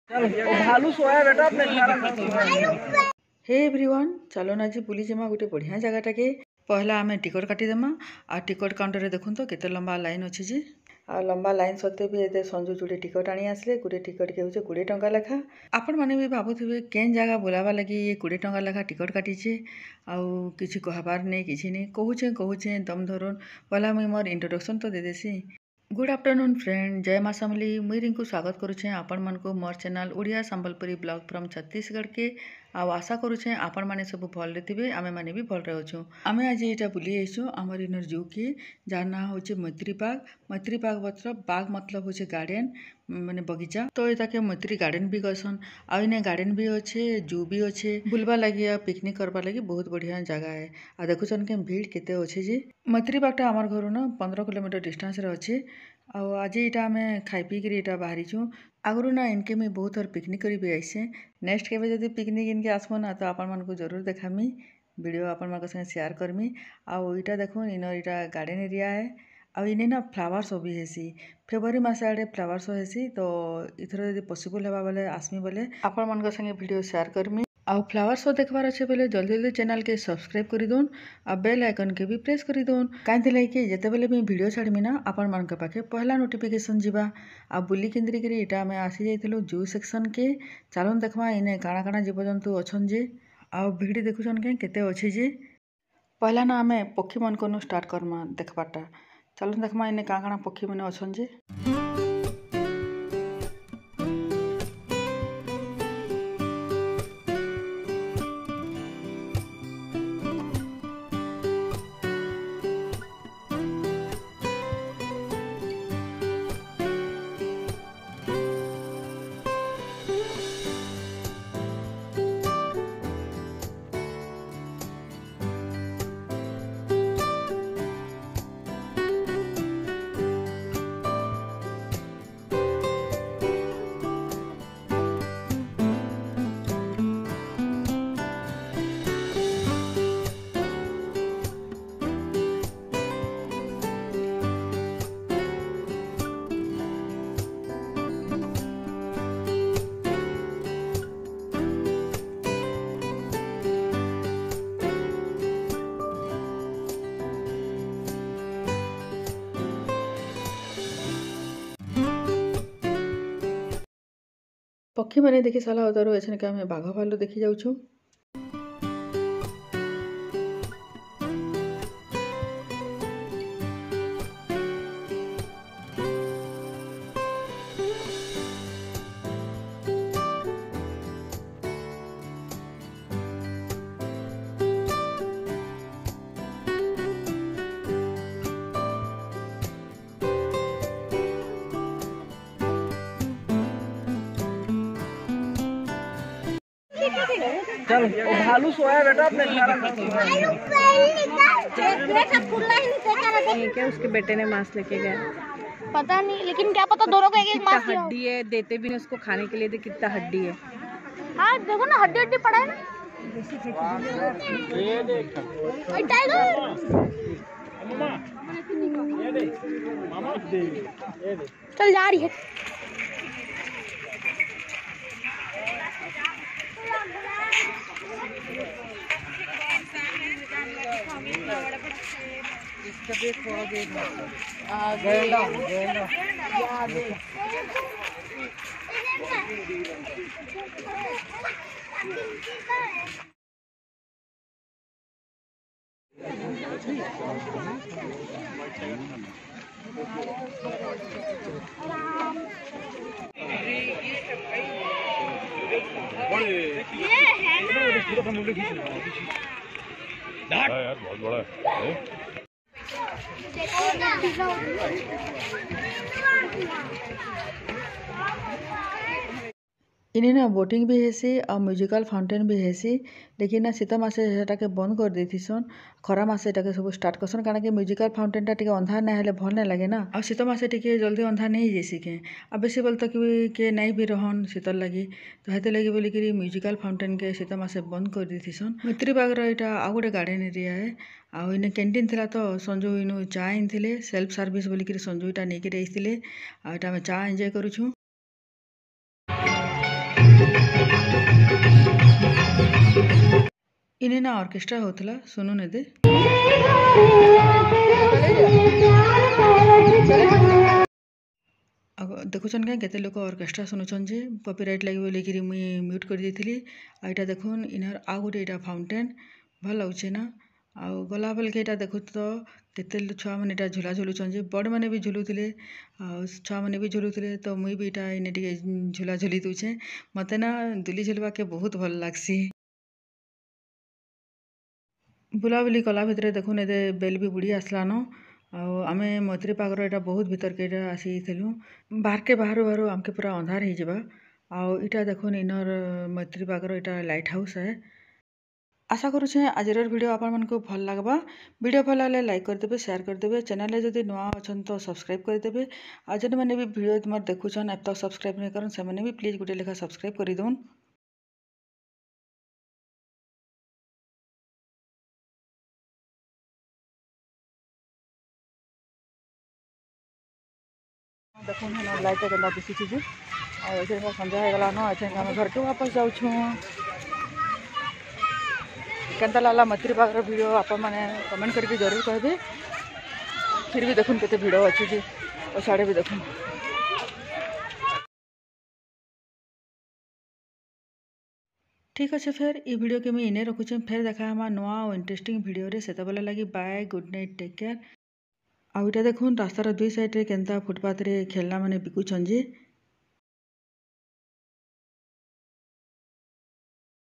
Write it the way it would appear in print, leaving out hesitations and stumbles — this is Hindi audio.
हे एवरीवन, चलो ना जी बुली जमा गोटे बढ़िया जगह के पहला आम टिकट काटिदेमा। आ टिकट काउंटर रे देखुन तो केते लंबा लाइन अच्छी जी। आ लंबा लाइन सत्ते भी ये संजू जोड़े टिकट आनी आसले गोटे टिकट के होचे 20 टंका लेखा। आपण माने भी भाबुथिबे केन जगह बुलावा लगी ये 20 टंका लेखा टिकट काटिचे। आउ किछि कहबार नहीं किछि नहीं कहूचे दम धरुन पहला मुई मोर इंट्रोडक्शन तो दे देसी। गुड आफ्टरनून फ्रेंड, जय माँ समली। मुई रिंकू स्वागत करुछे आपण मन को मोर channel Odia Sambalpuri blog from Chhattisgarh के। आशा करुछे आपण माने सब भल रे थिबे, आमे माने भी भल रे अछु। आमे आज एटा बुली आइछु हमर इनर जू के जार ना होचे मैत्री बाग। मैत्री बाग मतलब बाग मतलब होचे गार्डन माने बगीचा। तो एटा के मैत्री गार्डन भी कहसन। आ इने गार्डन भी अच्छे, जू भी अच्छे, बुलवा लगी या पिकनिक करबा लगी बहुत बढ़िया जगह है। आ देखुछन के भीड़ केते अच्छे जी। मैत्री बागटा हमर घर न 15 किलोमीटर डिस्टेंस रे अच्छे। आज यहाँ आम खाई पी कर यहाँ बाहरीचु। आगु ना इनके मुझे बहुत थर पिकनिक कर भी आइसे। नेक्स्ट केवे जब पिकनिक इनके आसमु ना तो आपण मानक जरूर देखामी, वीडियो आपण मान संगे शेयर करमी। आउ इटा देखो इन इटा गार्डन एरिया है। आ इने ना फ्लावर शो भी हेसी। फेब्रुआरी मास आड़े फ्लावर शो हेसी। तो इथर यदि पॉसिबल हेबा बोले आसमी बोले आपण मान संगे वीडियो शेयर करमी। आउ फ्लावर शो देखबार अच्छे बेले जल्दी जल्दी चैनल के सब्सक्राइब कर दून आ बेल आइकन के भी प्रेस कर दून। कहीं लगे जिते बेले भी वीडियो छाड़मी ना आपण मान पाखे पहला नोटिफिकेशन जीवा। आ बुली केन्द्री करी इटा आम आसी जाइलु जू सेक्शन के। चलन देखमा इने काଣା काଣା जीवजंतु अच्छन जे। आ भिड़ देखुछन के केते अच्छे जे। पहला ना आम पक्षी मन को स्टार्ट करमा देखबाटा। चलन देखमा इने काଣା काଣା पक्षी मैंने अच्छन जे। पक्षी मैंने देखी सारा उतारू एछन के हमें बाघ भालू देखी जाऊँ। चल वो भालू सोया बेटा अपने क्या उसके बेटे ने मांस लेके गया पता नहीं, लेकिन क्या पता दोनों का एक एक मांस हड्डी है। देते भी नहीं उसको खाने के लिए, कितना हड्डी है। हाँ देखो ना, हड्डी हड्डी पड़ा है ना। चल जा रही है। यार बहुत बड़ा है। इन्हें ना बोटिंग भी हेसी और म्यूजिकल फाउंटेन भी हेसी। लेकिन ना शीत मासे सेटाके बंद कर देथिसन। खरा मासे एटाके सब स्टार्ट करसन कारण के म्यूजिकल फाउंटेनटा टिके अंधार ना हेले भल ना लगे ना। और शीत मासे टिके जल्दी अंधार नहीं जैसी के आ बेसी बोल तक के नहीं भी रहन शीतल लगी। तो हेते लगी बोली कि म्यूजिकल फाउंटेन के शीत मासे बंद कर देथिसन। मैत्री बागर एटा आ गोटे गार्डन एरिया है। आउ इन कैंटीन थिला तो संजू इनु चा आनिथिले सेल्फ सर्विस बोली कि संजू इटा नहीं आइथिले। आ एटा हम चा एंजॉय करूछु। इने ना ऑर्केस्ट्रा होतला सुनु ने दे देखुन क्या केते लोक ऑर्केस्ट्रा शुणुन जे कॉपीराइट लगे बोलिकी मुई म्यूट कर देथिली आइटा देखुन इनर आ गोटे एटा फाउंटेन भल लगुचे ना आ गला बेल के देखु तो केते छुआ मैंने इटा झूला झुलुचन जे बड़ मैंने भी झुलुले छुआ मैंने भी झुलुले तो मुई भी इटा इने टिके झूला झुली दूचे मते ना दुली झुलवा के बहुत भल लागसी बुलाबुली कला भितर देखुन ए बेल भी बुड़ी आसलान आमे मैत्री पागर एटा बहुत भीतर के आसीलु बाहर के बाहर बाहर आमके पूरा अंधार हो जावा आउ इटा देखुन इनर मैत्री पागर एटा लाइट हाउस है। आशा करुचे आज वीडियो आपण मानक भल लगवा वीडियो भल लगे लाइक करदेवे शेयर करदेवे चैनल जदि नुआ अच्छन तो सब्सक्राइब करदेवे आ जन मैंने भी वीडियो तुम देखुन अब तक सब्सक्राइब नहीं करन से मैंने भी प्लीज गोटे लेखा सब्सक्राइब कर दौन। देखुन लाइट के दिशुची जे संध्या हो गलान आम घर के वापस जाऊँ केनता लागला मैत्री पागर वीडियो आपण मैंने कमेंट करके जरूर कहबे फिर भी देखुन केते भिड़ अच्छे जे और साड़े भी देखुन ठीक अच्छे फिर ये वीडियो के मैं इने रखुचे फिर देखा हमारा नुआ और इंटरेस्टिंग वीडियो रे सेता बेला लगी bye good night take care. आउ इटा देखुन रास्तार दुई साइड रे केनता फुटपाथ रे खेलना माने बिकुछन जे